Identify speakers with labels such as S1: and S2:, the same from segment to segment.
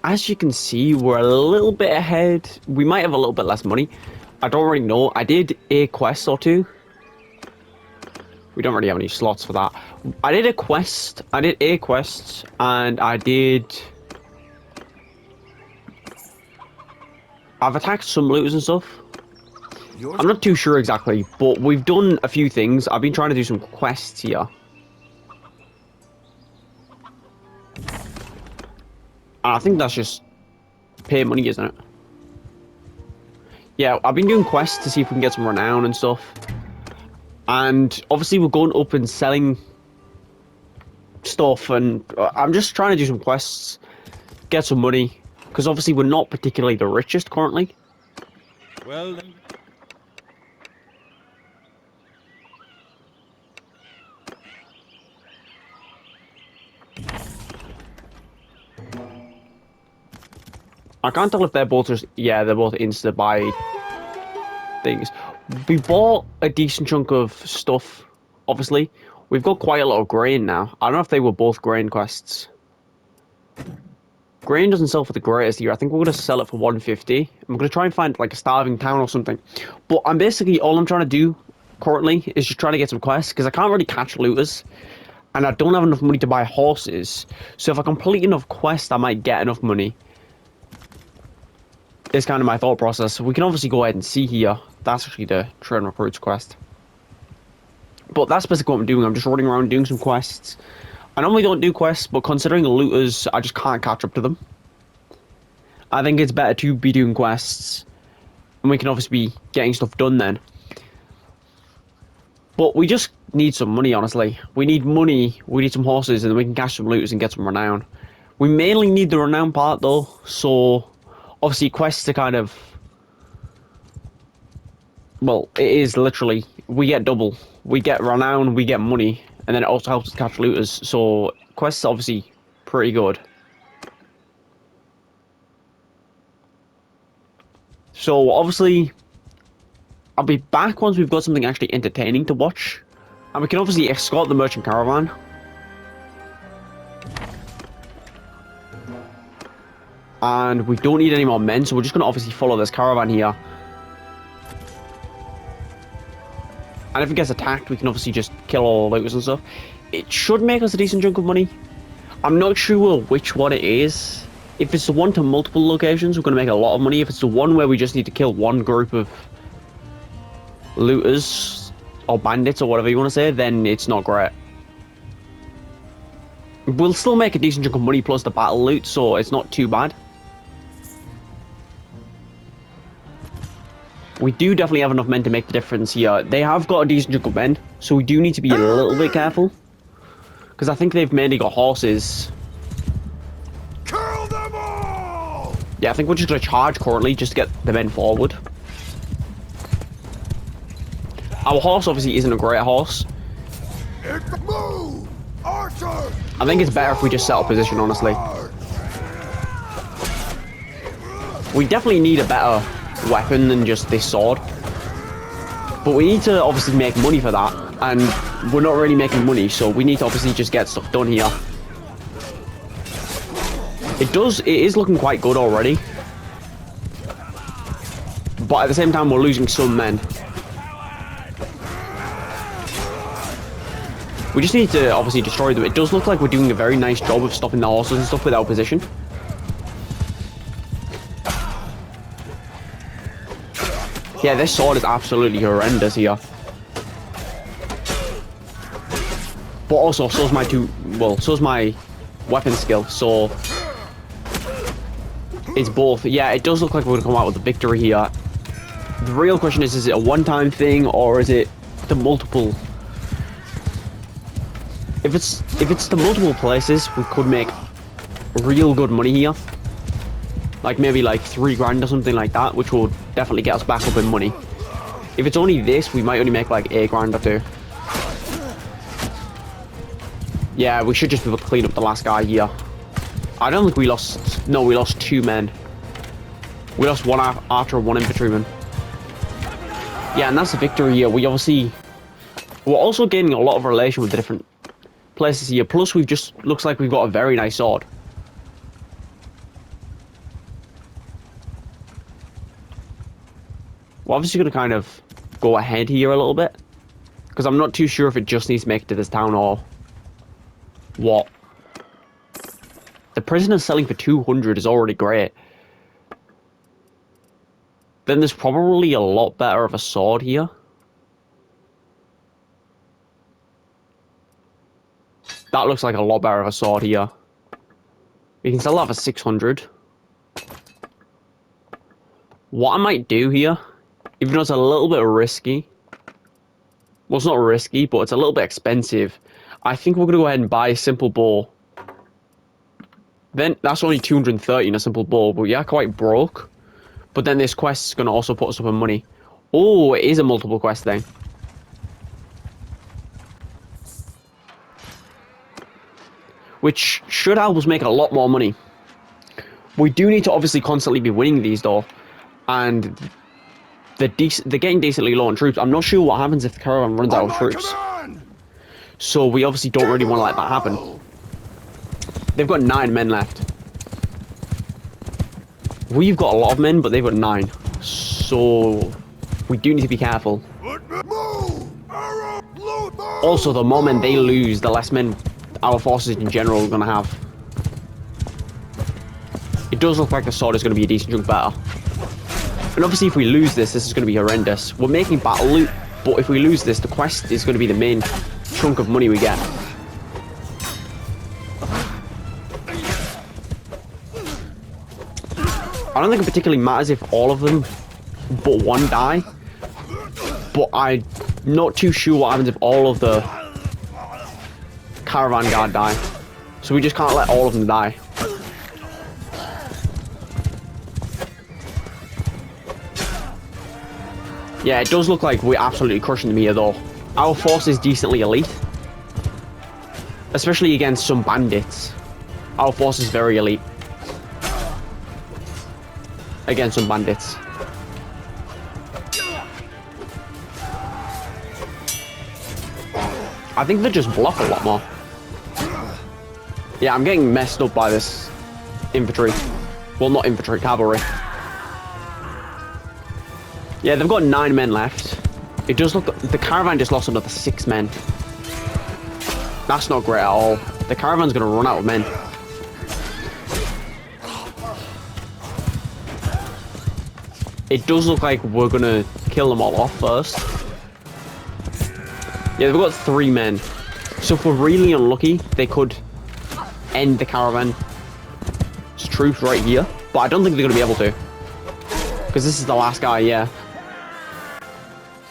S1: As you can see, we're a little bit ahead. We might have a little bit less money. I don't really know. I did a quest or two. We don't really have any slots for that. I did a quest. I did a quest, and I've attacked some looters and stuff. I'm not too sure exactly, but we've done a few things. I've been trying to do some quests here. I think that's just pay money, isn't it? Yeah, I've been doing quests to see if we can get some renown and stuff. And obviously we're going up and selling stuff, and I'm just trying to do some quests, get some money, because obviously we're not particularly the richest currently.
S2: Well then.
S1: I can't tell if they're both just, yeah, they're both insta-buy things. We bought a decent chunk of stuff, obviously. We've got quite a lot of grain now. I don't know if they were both grain quests. Grain doesn't sell for the greatest here. I think we're going to sell it for 150. I'm going to try and find like a starving town or something. But I'm basically, all I'm trying to do currently is just trying to get some quests, because I can't really catch looters. And I don't have enough money to buy horses. So if I complete enough quests, I might get enough money. Is kind of my thought process. We can obviously go ahead and see here. That's actually the train recruits quest. But that's basically what I'm doing. I'm just running around doing some quests. I normally don't do quests, but considering the looters, I just can't catch up to them. I think it's better to be doing quests, and we can obviously be getting stuff done then. But we just need some money, honestly. We need money, we need some horses, and then we can catch some looters and get some renown. We mainly need the renown part though, so obviously quests are kind of, well, it is literally, we get double. We get renown, we get money, and then it also helps us catch looters, so quests are obviously pretty good. So obviously, I'll be back once we've got something actually entertaining to watch. And we can obviously escort the merchant caravan. And we don't need any more men, so we're just going to obviously follow this caravan here. And if it gets attacked, we can obviously just kill all the looters and stuff. It should make us a decent chunk of money. I'm not sure which one it is. If it's the one to multiple locations, we're going to make a lot of money. If it's the one where we just need to kill one group of looters or bandits or whatever you want to say, then it's not great. We'll still make a decent chunk of money plus the battle loot, so it's not too bad. We do definitely have enough men to make the difference here. They have got a decent chunk of men, so we do need to be a little bit careful. Because I think they've mainly got horses.
S2: Kill them all!
S1: Yeah, I think we're just going to charge currently, just to get the men forward. Our horse obviously isn't a great horse.
S2: Move! Archer!
S1: I think it's better if we just set up position, honestly. We definitely need a better weapon than just this sword. But we need to obviously make money for that. And we're not really making money, so we need to obviously just get stuff done here. It is looking quite good already. But at the same time, we're losing some men. We just need to obviously destroy them. It does look like we're doing a very nice job of stopping the horses and stuff with our position. Yeah, this sword is absolutely horrendous here. But also, so's my weapon skill, so it's both. Yeah, it does look like we're going to come out with a victory here. The real question is it a one-time thing, or is it the multiple? If it's the multiple places, we could make real good money here. Like maybe like 3 grand or something like that, which will definitely get us back up in money. If it's only this, we might only make like 8 grand or 2. Yeah, we should just be able to clean up the last guy here. I don't think we lost... No, we lost 2 men. We lost 1 archer and 1 infantryman. Yeah, and that's the victory here. We're also gaining a lot of relation with the different places here. Plus, looks like we've got a very nice sword. We're obviously going to kind of go ahead here a little bit. Because I'm not too sure if it just needs to make it to this town or what. The prisoner selling for 200 is already great. Then there's probably a lot better of a sword here. That looks like a lot better of a sword here. We can sell that for 600. What I might do here, even though it's a little bit risky. Well, it's not risky, but it's a little bit expensive. I think we're going to go ahead and buy a simple bow. Then, that's only 230 in a simple bow, but yeah, quite broke. But then this quest is going to also put us up in money. Oh, it is a multiple quest thing. Which should help us make a lot more money. We do need to obviously constantly be winning these though. And they're getting decently low on troops. I'm not sure what happens if the caravan runs out of troops. So we obviously don't really want to let that happen. They've got 9 men left. We've got a lot of men, but they've got 9. So we do need to be careful. Also, the more men they lose, the less men our forces in general are going to have. It does look like the sword is going to be a decent chunk better. And obviously if we lose this, this is going to be horrendous. We're making battle loot, but if we lose this, the quest is going to be the main chunk of money we get. I don't think it particularly matters if all of them but one die. But I'm not too sure what happens if all of the caravan guard die. So we just can't let all of them die. Yeah, it does look like we're absolutely crushing them here though. Our force is decently elite. Especially against some bandits. Our force is very elite. Against some bandits. I think they just block a lot more. Yeah, I'm getting messed up by this infantry. Well, not infantry, cavalry. Yeah, they've got 9 men left. It does look... The caravan just lost another 6 men. That's not great at all. The caravan's going to run out of men. It does look like we're going to kill them all off first. Yeah, they've got 3 men. So if we're really unlucky, they could end the caravan's troops right here. But I don't think they're going to be able to. Because this is the last guy, yeah.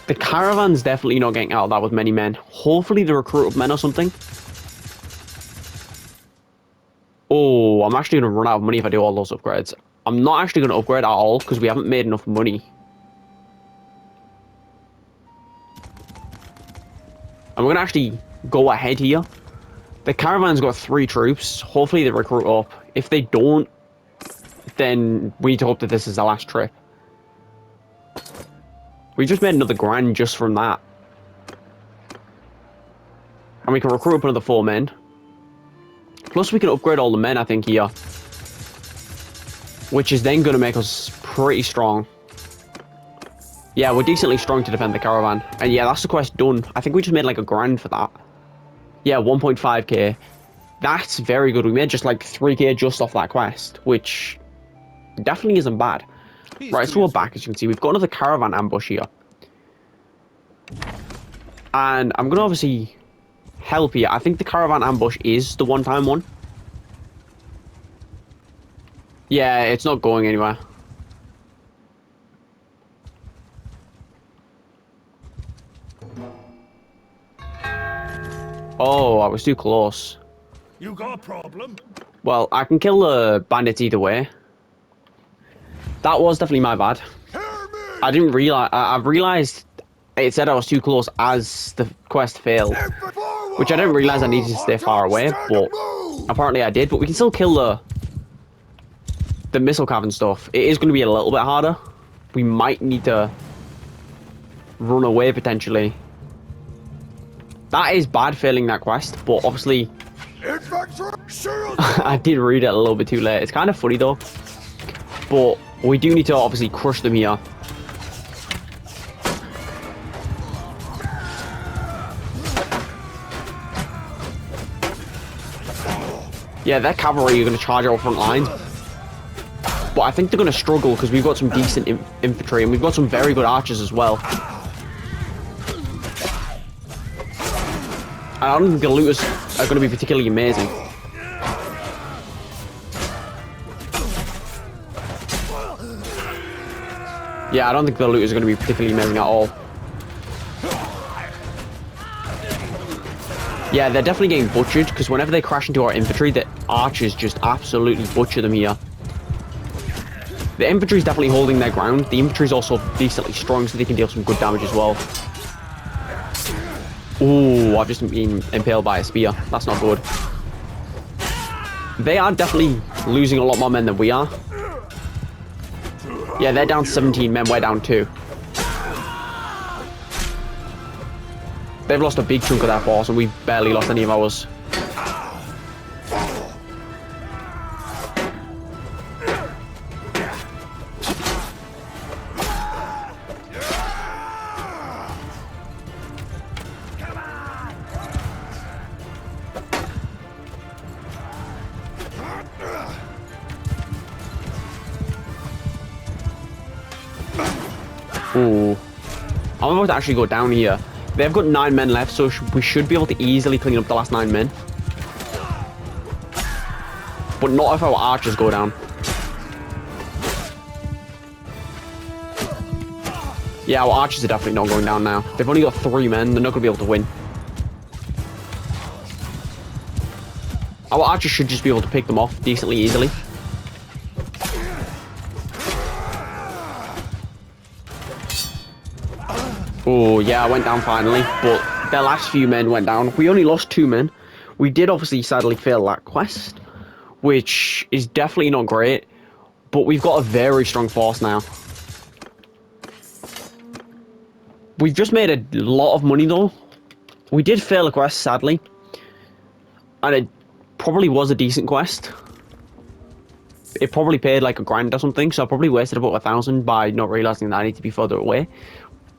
S1: The caravan's definitely not getting out of that with many men. Hopefully they recruit up men or something. Oh, I'm actually going to run out of money if I do all those upgrades. I'm not actually going to upgrade at all because we haven't made enough money. And we're going to actually go ahead here. The caravan's got 3 troops. Hopefully they recruit up. If they don't, then we need to hope that this is the last trip. We just made another grand just from that. And we can recruit up another 4 men. Plus we can upgrade all the men, I think, here. Which is then going to make us pretty strong. Yeah, we're decently strong to defend the caravan. And yeah, that's the quest done. I think we just made like a grand for that. Yeah, 1.5k. That's very good. We made just like 3k just off that quest. Which definitely isn't bad. Right, so we're back, as you can see. We've got another caravan ambush here. And I'm going to obviously help here. I think the caravan ambush is the one-time one. Yeah, it's not going anywhere. Oh, I was too close.
S2: You got a problem?
S1: Well, I can kill the bandits either way. That was definitely my bad. I didn't realize. I realized it said I was too close as the quest failed, which I didn't realize I needed to stay far away. But apparently I did. But we can still kill the missile cavern stuff. It is going to be a little bit harder. We might need to run away potentially. That is bad failing that quest, but obviously I did read it a little bit too late. It's kind of funny though, but we do need to obviously crush them here. Yeah, their cavalry are going to charge our front lines. But I think they're going to struggle because we've got some decent infantry and we've got some very good archers as well. And I don't think the looters are going to be particularly amazing. Yeah, I don't think the looters are going to be particularly amazing at all. Yeah, they're definitely getting butchered because whenever they crash into our infantry, the archers just absolutely butcher them here. The infantry's definitely holding their ground. The infantry's also decently strong, so they can deal some good damage as well. Ooh, I've just been impaled by a spear. That's not good. They are definitely losing a lot more men than we are. Yeah, they're down 17 men, we're down 2. They've lost a big chunk of their force, and we've barely lost any of ours. Ooh. I'm about to actually go down here. They've got 9 men left, so we should be able to easily clean up the last 9 men. But not if our archers go down. Yeah, our archers are definitely not going down now. They've only got 3 men, they're not going to be able to win. Our archers should just be able to pick them off decently easily. Oh, yeah, I went down finally, but their last few men went down. We only lost 2 men. We did obviously sadly fail that quest, which is definitely not great, but we've got a very strong force now. We've just made a lot of money though. We did fail a quest, sadly, and it probably was a decent quest. It probably paid like $1,000 or something, so I probably wasted about 1,000 by not realizing that I need to be further away.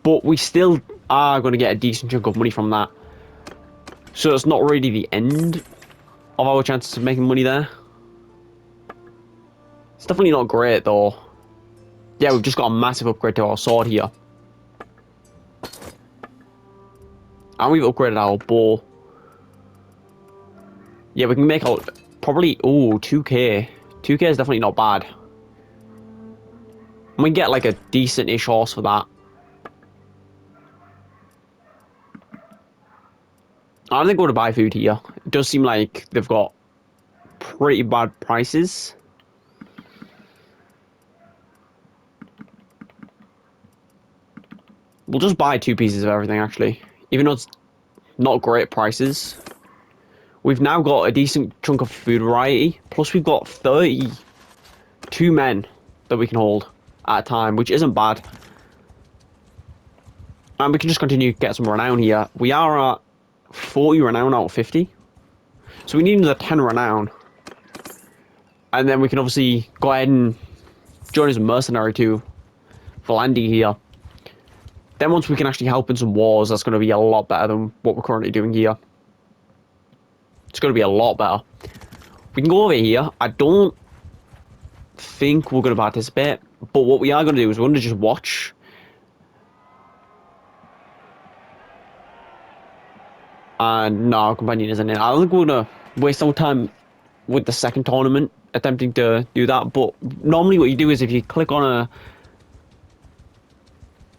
S1: But we still are going to get a decent chunk of money from that. So it's not really the end of our chances of making money there. It's definitely not great though. Yeah, we've just got a massive upgrade to our sword here. And we've upgraded our bow. Yeah, we can make out probably, ooh, 2k. 2k is definitely not bad. And we get like a decent-ish horse for that. I don't think we're going to buy food here. It does seem like they've got pretty bad prices. We'll just buy 2 pieces of everything, actually. Even though it's not great prices. We've now got a decent chunk of food variety. Plus we've got 32 men that we can hold at a time, which isn't bad. And we can just continue to get some renown here. We are at 40 renown out of 50. So we need another 10 renown. And then we can obviously go ahead and join as a mercenary to Vlandia here. Then once we can actually help in some wars, that's going to be a lot better than what we're currently doing here. It's going to be a lot better. We can go over here. I don't think we're going to participate. But what we are going to do is we're going to just watch. And no, our companion isn't in. I don't think we're going to waste our time with the second tournament attempting to do that. But normally what you do is if you click on a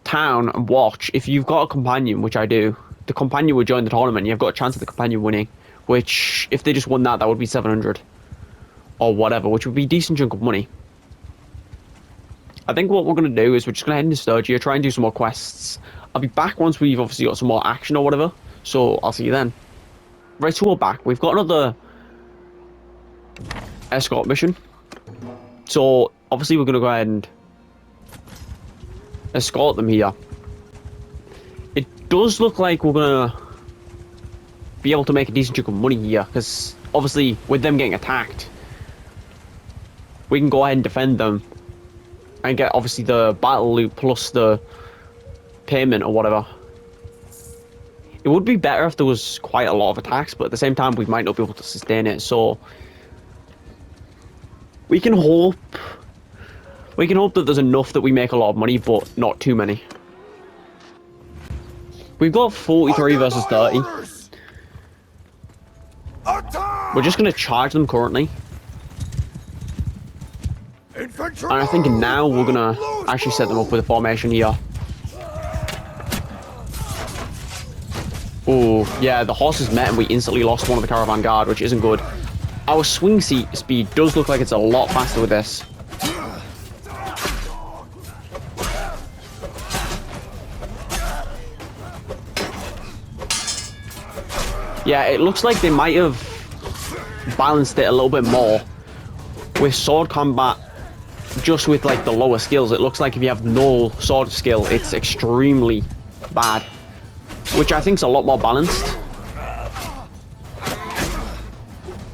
S1: town and watch, if you've got a companion, which I do, the companion will join the tournament. You've got a chance of the companion winning, which if they just won that would be 700 or whatever, which would be a decent chunk of money. I think what we're going to do is we're just going to head into Sturgia, try and do some more quests. I'll be back once we've obviously got some more action or whatever, so I'll see you then. Right, so we're back. We've got another escort mission, so obviously we're going to go ahead and escort them here. It does look like we're going to be able to make a decent chunk of money here, because obviously with them getting attacked, we can go ahead and defend them and get obviously the battle loot plus the payment or whatever. It would be better if there was quite a lot of attacks, but at the same time we might not be able to sustain it, so We can hope... We can hope that there's enough that we make a lot of money, but not too many. We've got 43 versus 30. We're just going to charge them currently. And I think now we're going to actually set them up with a formation here. Oh, yeah, the horses met and we instantly lost one of the caravan guard, which isn't good. Our swing speed does look like it's a lot faster with this. Yeah, it looks like they might have balanced it a little bit more with sword combat. Just with like the lower skills, it looks like if you have no sword skill, it's extremely bad, which I think is a lot more balanced.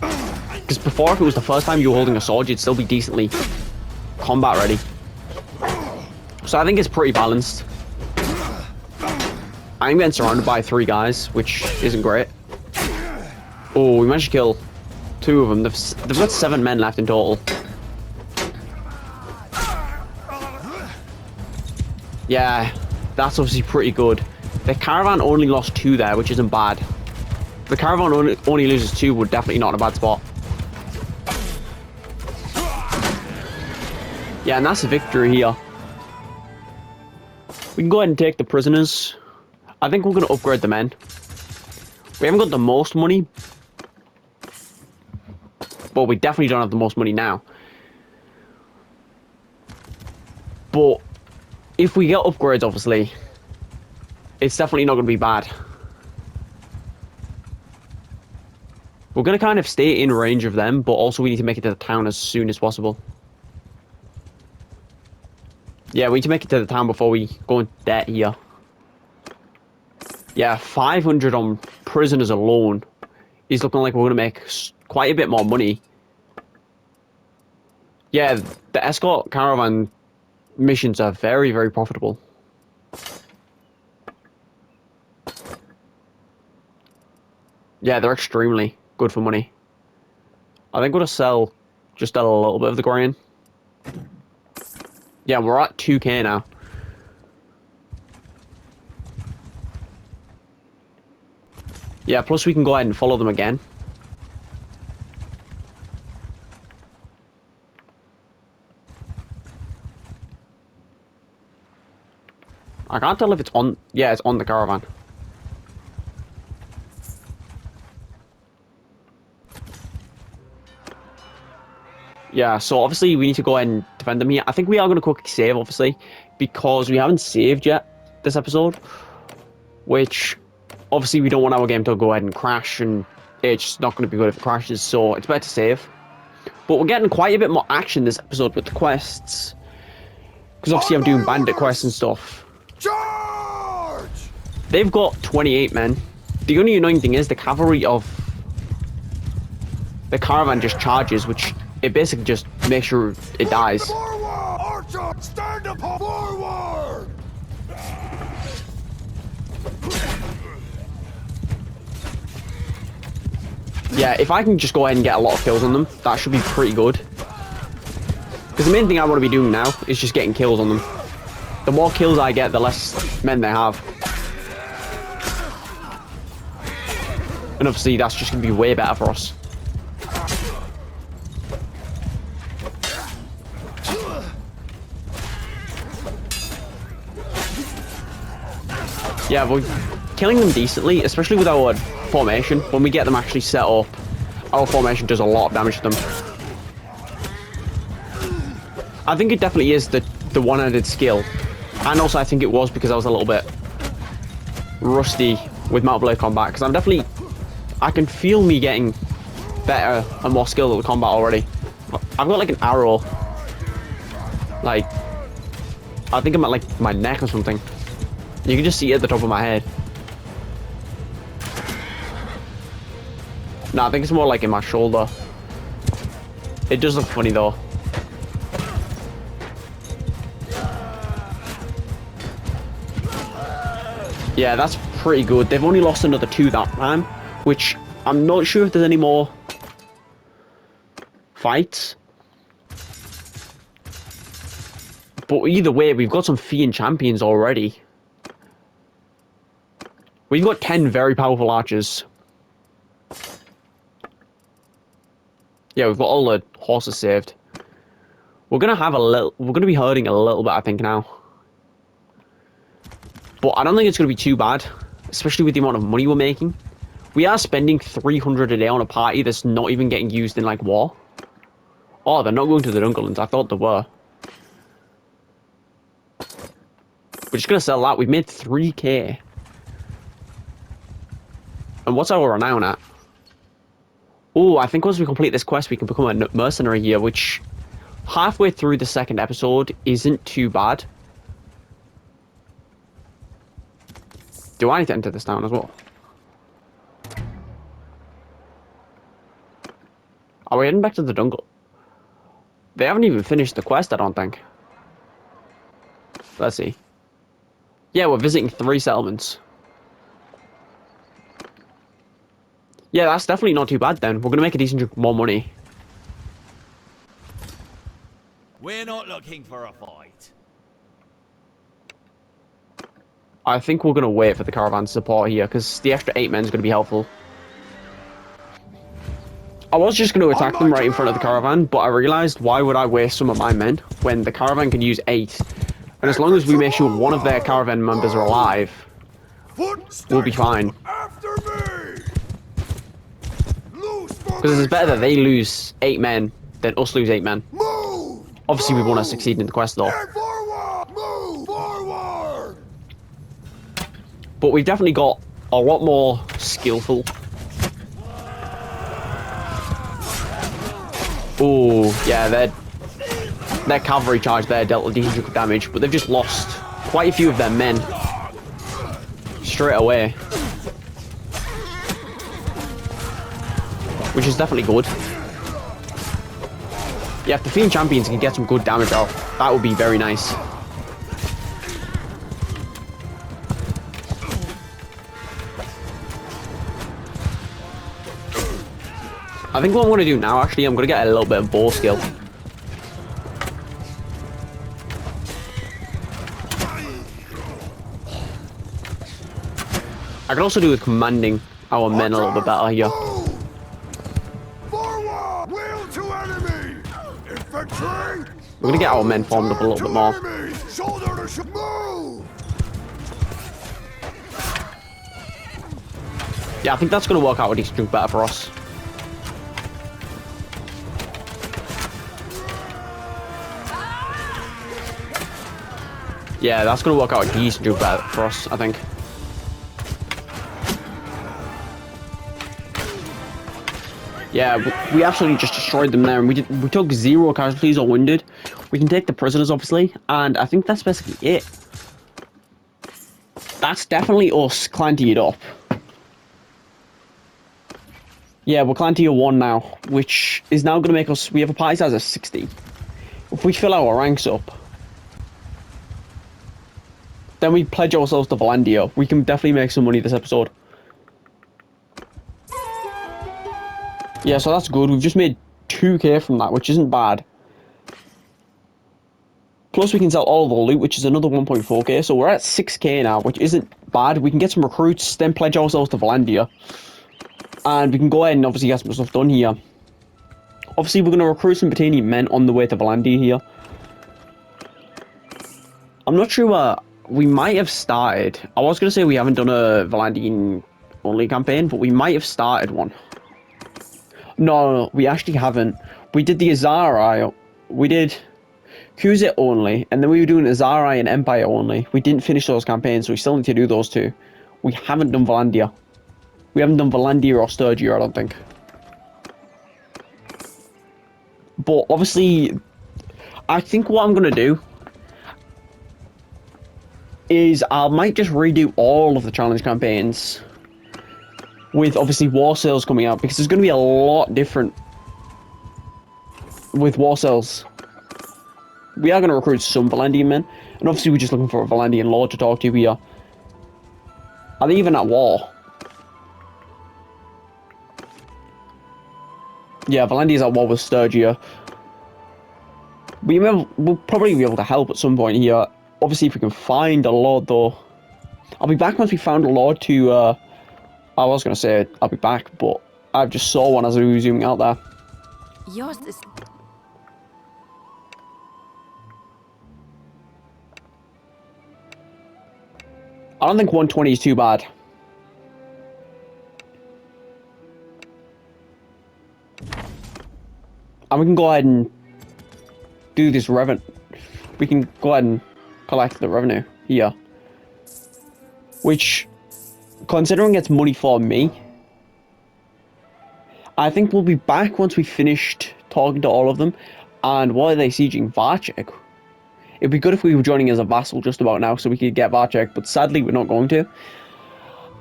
S1: Because before, if it was the first time you were holding a sword, you'd still be decently combat ready. So I think it's pretty balanced. I'm getting surrounded by 3 guys, which isn't great. Oh, we managed to kill 2 of them. They've got 7 men left in total. Yeah, that's obviously pretty good. The caravan only lost 2 there, which isn't bad. If the caravan only loses 2, we're definitely not in a bad spot. Yeah, and that's a victory here. We can go ahead and take the prisoners. I think we're going to upgrade the men. We haven't got the most money. But we definitely don't have the most money now. But if we get upgrades, obviously, it's definitely not going to be bad. We're going to kind of stay in range of them, but also we need to make it to the town as soon as possible. Yeah, we need to make it to the town before we go into debt here. Yeah, 500 on prisoners alone is looking like we're going to make quite a bit more money. Yeah, the escort caravan missions are very, very profitable. Yeah, they're extremely good for money. I think we're going to sell just a little bit of the grain. Yeah, we're at 2k now. Yeah, plus we can go ahead and follow them again. I can't tell if it's on... Yeah, it's on the caravan. Yeah, so obviously we need to go ahead and defend them here. I think we are going to quickly save, obviously, because we haven't saved yet this episode. Which, obviously, we don't want our game to go ahead and crash, and it's just not going to be good if it crashes, so it's better to save. But we're getting quite a bit more action this episode with the quests. Because obviously I'm doing bandit quests and stuff.
S2: Charge!
S1: They've got 28 men. The only annoying thing is the cavalry of the caravan just charges, which it basically just makes sure it dies.
S2: Forward! Archer, stand up forward!
S1: Yeah, if I can just go ahead and get a lot of kills on them, that should be pretty good. Because the main thing I want to be doing now is just getting kills on them. The more kills I get, the less men they have. And obviously that's just going to be way better for us. Yeah, we're killing them decently, especially with our formation. When we get them actually set up, our formation does a lot of damage to them. I think it definitely is the one-handed skill. And also I think it was because I was a little bit rusty with Mount Blade combat. Because I can feel me getting better and more skilled at the combat already. I've got like an arrow. Like, I think I'm at like my neck or something. You can just see it at the top of my head. No, I think it's more like in my shoulder. It does look funny though. Yeah, that's pretty good. They've only lost another 2 that time, which I'm not sure if there's any more fights. But either way, we've got some Fiend champions already. We've got 10 very powerful archers. Yeah, we've got all the horses saved. We're gonna be hurting a little bit, I think, now. But I don't think it's gonna be too bad, especially with the amount of money we're making. We are spending 300 a day on a party that's not even getting used in, like, war. Oh, they're not going to the Dunkerlands. I thought they were. We're just gonna sell that. We've made 3k. And what's our renown at? Oh, I think once we complete this quest, we can become a mercenary here, which halfway through the second episode isn't too bad. Do I need to enter this town as well? Are we heading back to the Dunkel? They haven't even finished the quest, I don't think. Let's see. Yeah, we're visiting 3 settlements. Yeah, that's definitely not too bad then. We're going to make a decent chunk more money.
S3: We're not looking for a fight.
S1: I think we're going to wait for the caravan support here, because the extra 8 men is going to be helpful. I was just going to attack them right in front of the caravan, but I realised, why would I waste some of my men when the caravan can use 8? And as long as we make sure one of their caravan members are alive, we'll be fine. Because it's better that they lose 8 men than us lose 8 men. Obviously, we want to succeed in the quest, though. But we've definitely got a lot more skillful. Oh, yeah, their cavalry charge there dealt a decent chunk of damage, but they've just lost quite a few of their men straight away. Which is definitely good. Yeah, if the Fiend champions can get some good damage out, that would be very nice. I think what I'm going to do now, actually, I'm going to get a little bit of bow skill. I can also do with commanding our men a little bit better here. We're going to get our men formed up a little bit more. Yeah, I think that's going to work out a decent chunk better for us. Yeah, that's going to work out a decent chunk better for us, I think. Yeah, we absolutely just destroyed them there, and we took 0 casualties or wounded. We can take the prisoners, obviously, and I think that's basically it. That's definitely us clan tiered up. Yeah, we're clan tier 1 now, which is now going to make us... We have a party size of 60. If we fill our ranks up, then we pledge ourselves to Vlandia. We can definitely make some money this episode. Yeah, so that's good. We've just made 2k from that, which isn't bad. Plus, we can sell all the loot, which is another 1.4k. So we're at 6k now, which isn't bad. We can get some recruits, then pledge ourselves to Vlandia. And we can go ahead and obviously get some stuff done here. Obviously, we're going to recruit some Botanian men on the way to Vlandia here. I'm not sure we might have started. I was going to say we haven't done a Vlandian only campaign, but we might have started one. No, we actually haven't. We did the Azari. We did Kuzit only, and then we were doing Azari and Empire only. We didn't finish those campaigns, so we still need to do those 2. We haven't done Vlandia. We haven't done Vlandia or Sturgia, I don't think. But obviously, I think what I'm going to do is I might just redo all of the challenge campaigns with obviously war sales coming out, because there's going to be a lot different with war sales. We are going to recruit some Vlandian men, and obviously we're just looking for a Vlandian lord to talk to here. Are they even at war? Yeah, Vlandia's at war with Sturgia. We'll probably be able to help at some point here. Obviously, if we can find a lord, though. I'll be back once we found a lord to, I was going to say I'll be back, but I just saw one as I was zooming out there.
S4: Yours is...
S1: I don't think 120 is too bad. And we can go ahead and do this revenue. We can go ahead and collect the revenue here. Which, considering it's money for me, I think we'll be back once we finished talking to all of them. And why are they sieging Varchek? It'd be good if we were joining as a vassal just about now so we could get Varchek, but sadly we're not going to.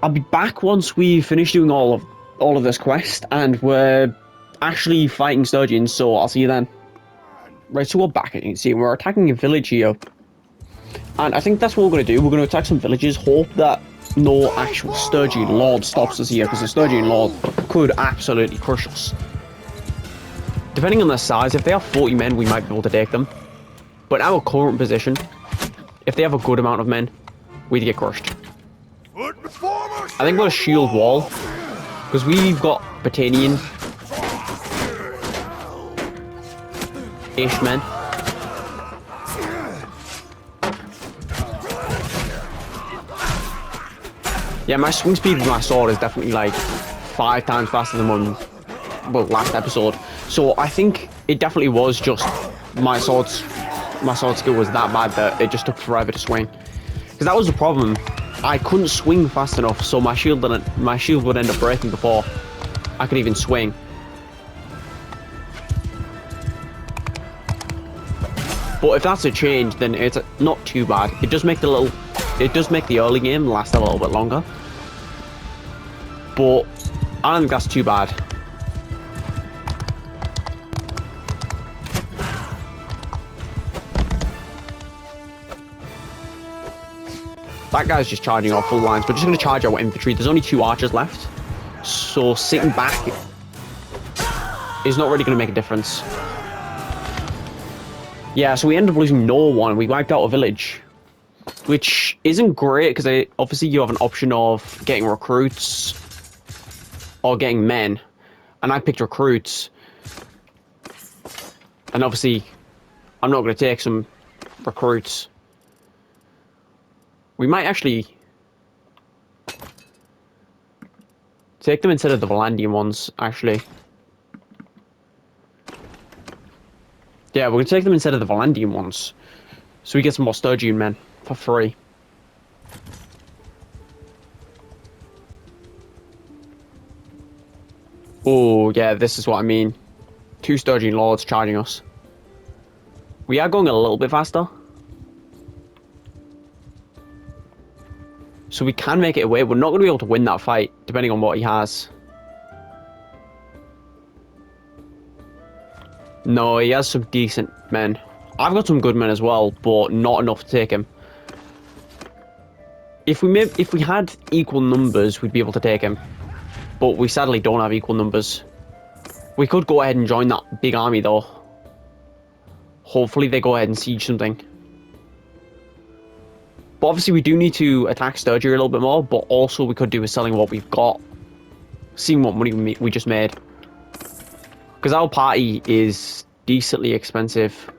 S1: I'll be back once we finish doing all of this quest and we're actually fighting Sturgeons, so I'll see you then. Right, so we're back, as you can see, we're attacking a village here. And I think that's what we're going to do. We're going to attack some villages, hope that no actual Sturgeon Lord stops us here, because the Sturgeon Lord could absolutely crush us. Depending on their size, if they have 40 men, we might be able to take them. But our current position, if they have a good amount of men, we'd get crushed. I think we'll shield wall, because we've got Battanian ish men. Yeah, my swing speed with my sword is definitely like 5 times faster than one, well, last episode. So I think it definitely was just my sword skill was that bad that it just took forever to swing. Because that was the problem. I couldn't swing fast enough, so my shield would end up breaking before I could even swing. But if that's a change, then it's not too bad. It does make the early game last a little bit longer. But I don't think that's too bad. That guy's just charging our full lines. We're just going to charge our infantry. There's only 2 archers left. So sitting back is not really going to make a difference. Yeah, so we ended up losing no one. We wiped out a village. Which isn't great, because obviously you have an option of getting recruits or getting men. And I picked recruits. And obviously, I'm not going to take some recruits. We might actually take them instead of the Vlandian ones, actually. Yeah, we're going to take them instead of the Vlandian ones. So we get some more Sturgeon men for free. Oh, yeah, this is what I mean. 2 Sturgeon Lords charging us. We are going a little bit faster. So we can make it away. We're not going to be able to win that fight, depending on what he has. No, he has some decent men. I've got some good men as well, but not enough to take him. If we had equal numbers, we'd be able to take him. But we sadly don't have equal numbers. We could go ahead and join that big army, though. Hopefully they go ahead and siege something. But obviously we do need to attack Sturgeon a little bit more, but also we could do with selling what we've got. Seeing what money we just made. Because our party is decently expensive.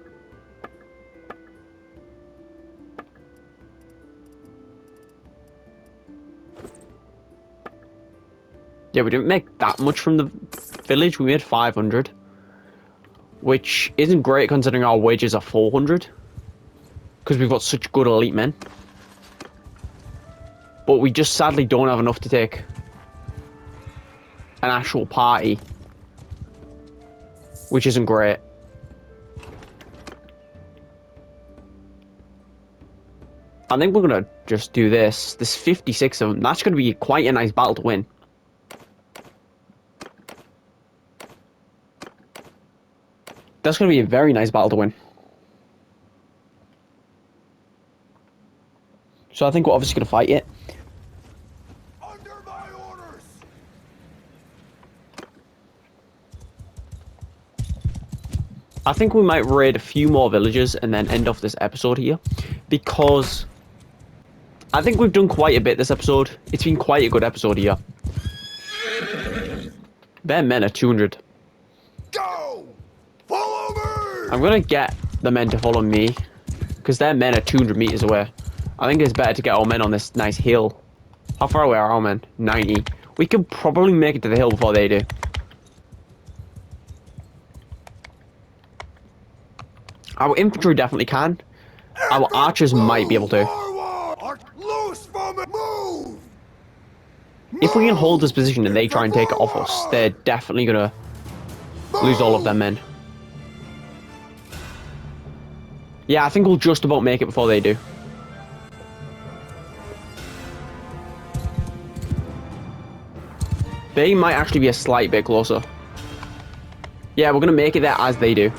S1: Yeah, we didn't make that much from the village. We made 500. Which isn't great considering our wages are 400. Because we've got such good elite men. But we just sadly don't have enough to take an actual party. Which isn't great. I think we're going to just do this. There's 56 of them. That's going to be quite a nice battle to win. That's going to be a very nice battle to win. So I think we're obviously going to fight it.
S2: Under my orders.
S1: I think we might raid a few more villages and then end off this episode here, because I think we've done quite a bit this episode. It's been quite a good episode here. Their men are 200.
S2: Go! Follow me!
S1: I'm gonna get the men to follow me, because their men are 200 meters away. I think it's better to get our men on this nice hill. How far away are our men? 90. We could probably make it to the hill before they do. Our infantry definitely can. Our archers might be able to.
S2: Loose from it. Move!
S1: If we can hold this position and they try and take it off us, they're definitely gonna lose all of their men. Yeah, I think we'll just about make it before they do. They might actually be a slight bit closer. Yeah, we're gonna make it there as they do.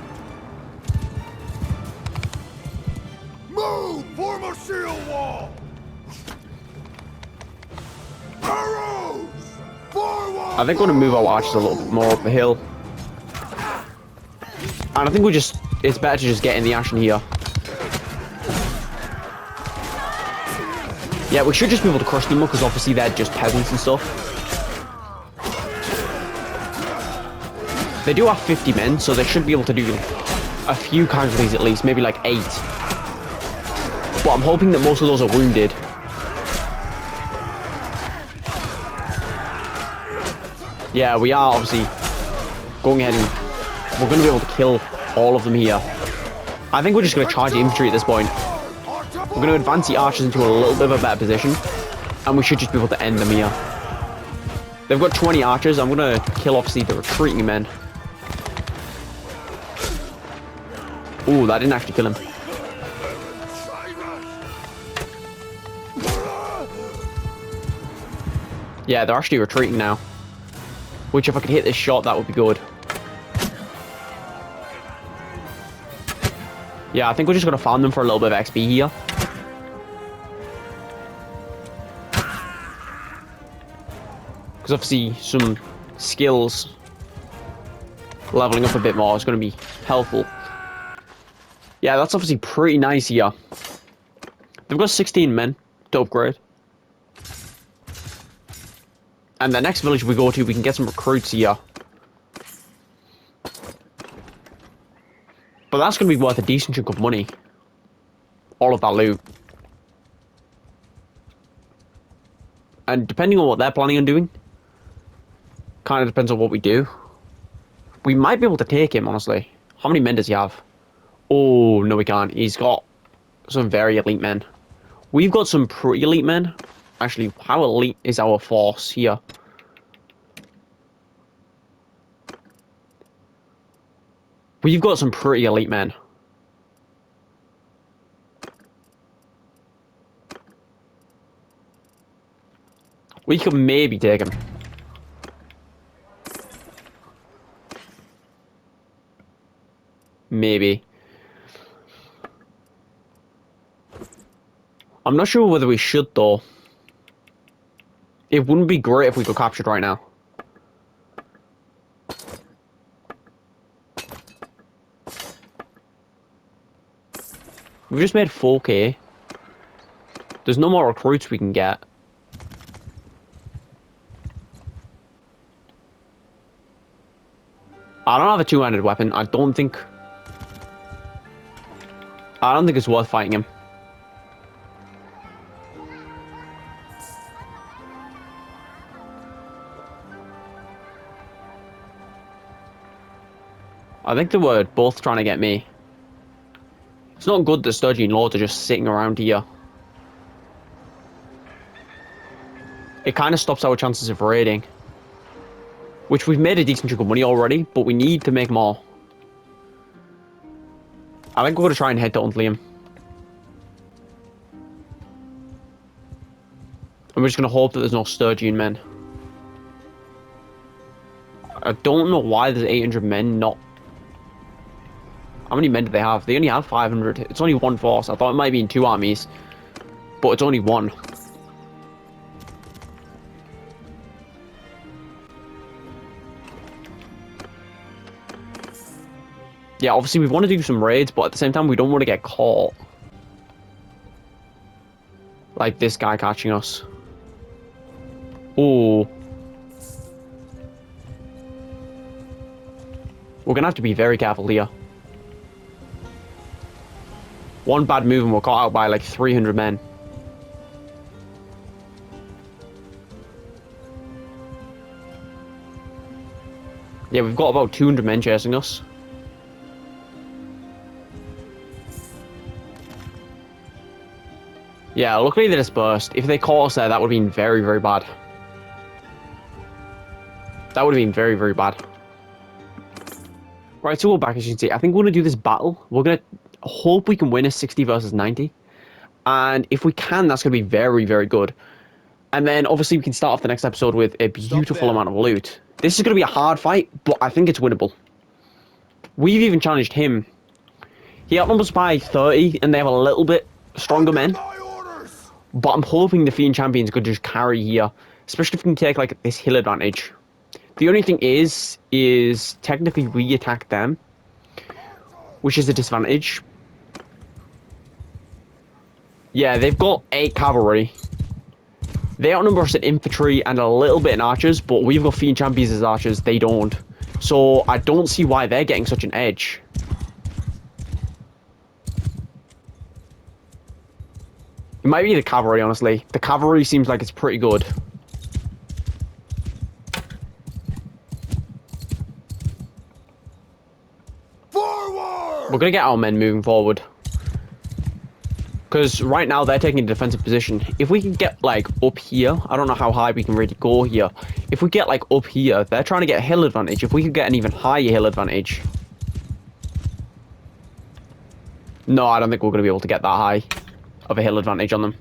S2: Move! Form a shield wall! Arrows! Forward!
S1: I think we're gonna move our archers a little bit more up the hill. And I think it's better to just get in the action here. Yeah, we should just be able to crush them because obviously they're just peasants and stuff. They do have 50 men, so they should be able to do a few casualties at least, maybe like 8. But I'm hoping that most of those are wounded. Yeah, we are obviously going ahead and we're going to be able to kill all of them here. I think we're just going to charge the infantry at this point. We're going to advance the archers into a little bit of a better position, and we should just be able to end them here. They've got 20 archers. I'm going to kill obviously the retreating men. Ooh, that didn't actually kill him. Yeah, they're actually retreating now. Which, if I could hit this shot, that would be good. Yeah, I think we're just going to farm them for a little bit of XP here. Because obviously, some skills leveling up a bit more is going to be helpful. Yeah, that's obviously pretty nice here. They've got 16 men to upgrade. And the next village we go to, we can get some recruits here. But that's going to be worth a decent chunk of money. All of that loot. And depending on what they're planning on doing, kind of depends on what we do. We might be able to take him, honestly. How many men does he have? Oh, no we can't. He's got some very elite men. We've got some pretty elite men. Actually, how elite is our force here? We've got some pretty elite men. We could maybe take him. Maybe. I'm not sure whether we should, though. It wouldn't be great if we got captured right now. We've just made 4k. There's no more recruits we can get. I don't have a two-handed weapon. I don't think it's worth fighting him. I think they were both trying to get me. It's not good that Sturgy and Lords are just sitting around here. It kind of stops our chances of raiding. Which we've made a decent chunk of money already, but we need to make more. I think we're going to try and head to Untliam. And we're just going to hope that there's no Sturgian men. I don't know why there's 800 men not... How many men do they have? They only have 500. It's only one force. I thought it might be in 2 armies. But it's only one. Yeah, obviously we want to do some raids, but at the same time we don't want to get caught. Like this guy catching us. Ooh. We're gonna have to be very careful here. One bad move and we're caught out by like 300 men. Yeah, we've got about 200 men chasing us. Yeah, luckily they dispersed. If they caught us there, that would have been very, very bad. That would have been very, very bad. Right, so we're back, as you can see. I think we're going to do this battle. We're going to hope we can win a 60 versus 90. And if we can, that's going to be very, very good. And then, obviously, we can start off the next episode with a beautiful amount of loot. This is going to be a hard fight, but I think it's winnable. We've even challenged him. He outnumbers by 30, and they have a little bit stronger men. But I'm hoping the Fiend Champions could just carry here. Especially if we can take, like, this hill advantage. The only thing is technically we attack them, which is a disadvantage. Yeah, they've got 8 cavalry. They outnumber us in infantry and a little bit in archers, but we've got Fiend Champions as archers, they don't. So I don't see why they're getting such an edge. It might be the cavalry, honestly. The cavalry seems like it's pretty good.
S2: Forward!
S1: We're going to get our men moving forward. Because right now they're taking a defensive position. If we can get, like, up here, I don't know how high we can really go here. If we get, like, up here, they're trying to get a hill advantage. If we could get an even higher hill advantage. No, I don't think we're going to be able to get that high of a hill advantage on them.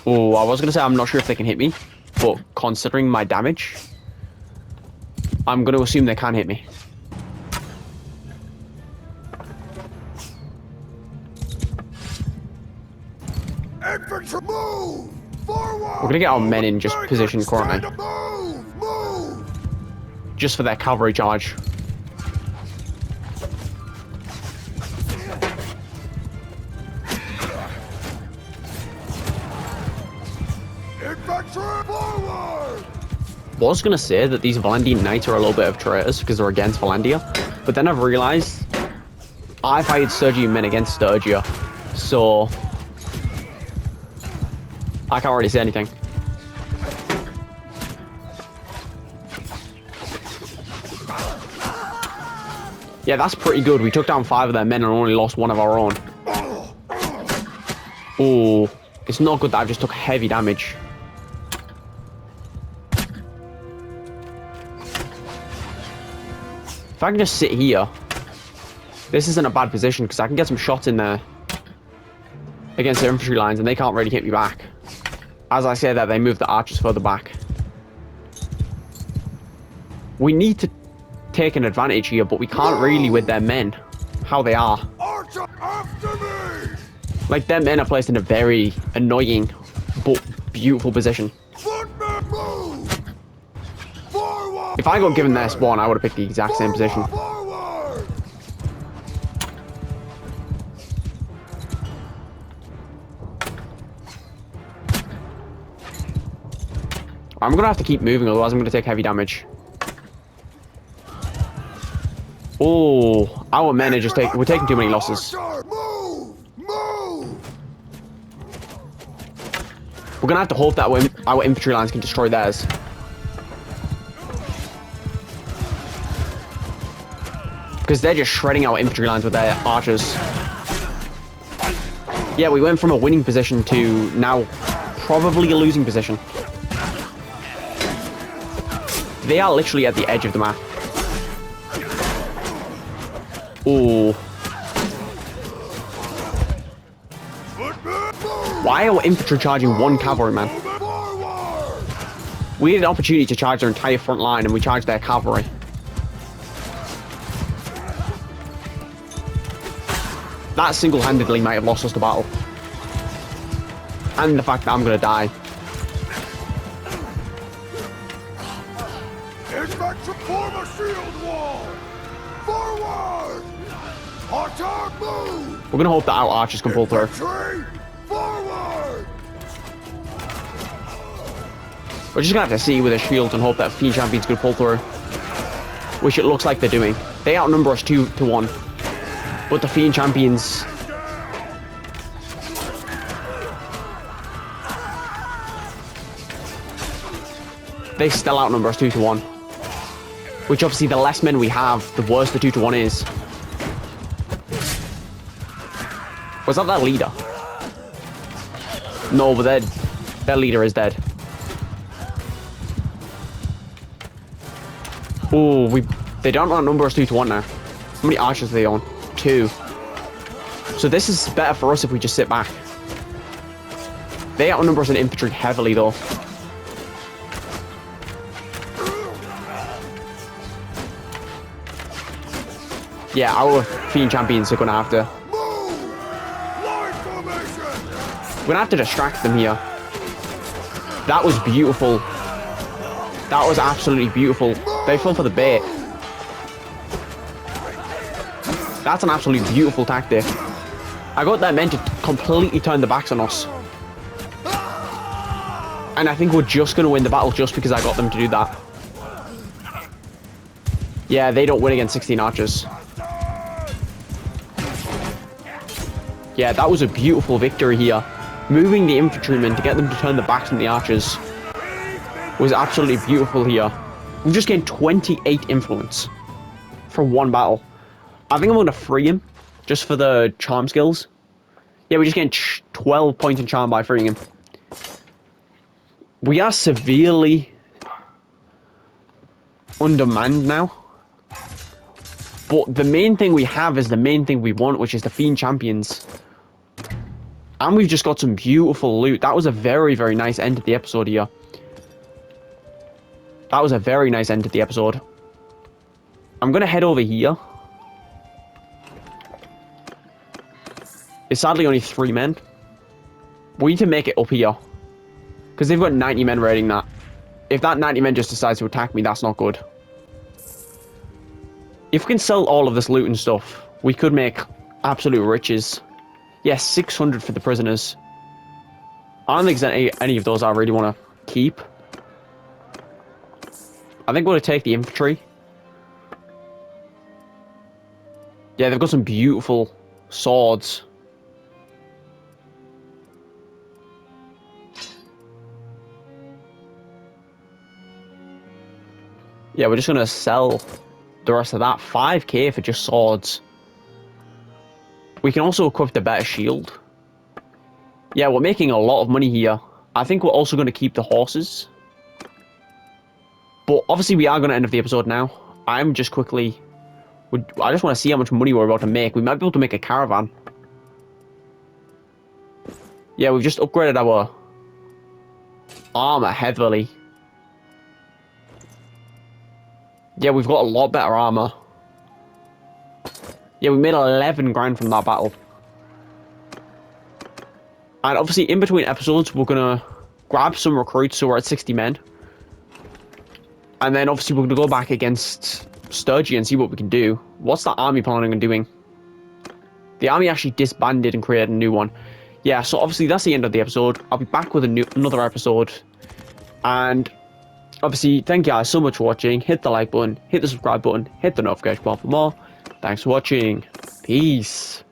S1: Oh, I was going to say I'm not sure if they can hit me. But considering my damage, I'm going to assume they can hit me.
S2: Infantry, move! Forward!
S1: We're going to get our men in just position currently.
S2: Move!
S1: Just for their cavalry charge.
S2: Infantry, forward!
S1: Was going to say that these Vlandian knights are a little bit of traitors because they're against Vlandia, but then I've realised I've hired Sturgian men against Sturgia, so I can't really say anything. Yeah, that's pretty good. We took down 5 of their men and only lost 1 of our own. Oh, it's not good that I just took heavy damage. If I can just sit here, this isn't a bad position because I can get some shots in there against their infantry lines and they can't really hit me back. As I say that, they move the archers further back. We need to take an advantage here, but we can't really with their men, how they are.
S2: Archer, after me!
S1: Like, their men are placed in a very annoying but beautiful position.
S2: Footmen, move! Forward!
S1: If I got given their spawn, I would have picked the exact same position.
S2: Forward!
S1: I'm going to have to keep moving, otherwise I'm going to take heavy damage. Oh, our men are just we're taking too many losses.
S2: Archer, move! Move!
S1: We're going to have to hope that our infantry lines can destroy theirs. Because they're just shredding our infantry lines with their archers. Yeah, we went from a winning position to now probably a losing position. They are literally at the edge of the map. Oh. Why are our infantry charging 1 cavalryman? We had an opportunity to charge their entire front line and we charged their cavalry. That single-handedly might have lost us the battle. And the fact that I'm going to die.
S2: Infantry, form a shield wall! Forward! Attack move!
S1: We're gonna hope that our archers can pull through.
S2: Infantry, forward!
S1: We're just gonna have to see with the shields and hope that Fiend Champion's gonna pull through. Which it looks like they're doing. They outnumber us 2-1. But the Fiend Champions... they still outnumber us 2-1. Which obviously the less men we have, the worse the 2-1 is. Was that leader? No, but their leader is dead. Oh, they don't outnumber us 2-1 now. How many archers do they own? 2. So this is better for us if we just sit back. They outnumber us in infantry heavily though. Yeah, our Fiend Champions are gonna have to... we're gonna have to distract them here. That was beautiful. That was absolutely beautiful. They fell for the bait. That's an absolutely beautiful tactic. I got that meant to completely turn the backs on us. And I think we're just gonna win the battle just because I got them to do that. Yeah, they don't win against 16 archers. Yeah, that was a beautiful victory here. Moving the infantrymen to get them to turn the backs on the archers was absolutely beautiful here. We've just gained 28 influence for one battle. I think I'm going to free him just for the charm skills. Yeah, we just gained 12 points in charm by freeing him. We are severely undermanned now. But the main thing we have is the main thing we want, which is the Fiend Champions. And we've just got some beautiful loot. That was a very, very nice end to the episode here. That was a very nice end to the episode. I'm going to head over here. It's sadly only 3 men. We need to make it up here. Because they've got 90 men raiding that. If that 90 men just decides to attack me, that's not good. If we can sell all of this loot and stuff, we could make absolute riches. Yes, 600 for the prisoners. I don't think there's any of those I really want to keep. I think we're going to take the infantry. Yeah, they've got some beautiful swords. Yeah, we're just going to sell the rest of that. 5k for just swords. We can also equip the better shield. Yeah, we're making a lot of money here. I think we're also going to keep the horses. But obviously we are going to end up the episode now. I'm just quickly... I just want to see how much money we're about to make. We might be able to make a caravan. Yeah, we've just upgraded our armor heavily. Yeah, we've got a lot better armor. Yeah, we made 11 grand from that battle. And obviously, in between episodes, we're going to grab some recruits, so we're at 60 men. And then, obviously, we're going to go back against Sturgy and see what we can do. What's that army planning on doing? The army actually disbanded and created a new one. Yeah, so obviously, that's the end of the episode. I'll be back with another episode. And obviously, thank you guys so much for watching. Hit the like button, hit the subscribe button, hit the notification bell for more. Thanks for watching. Peace.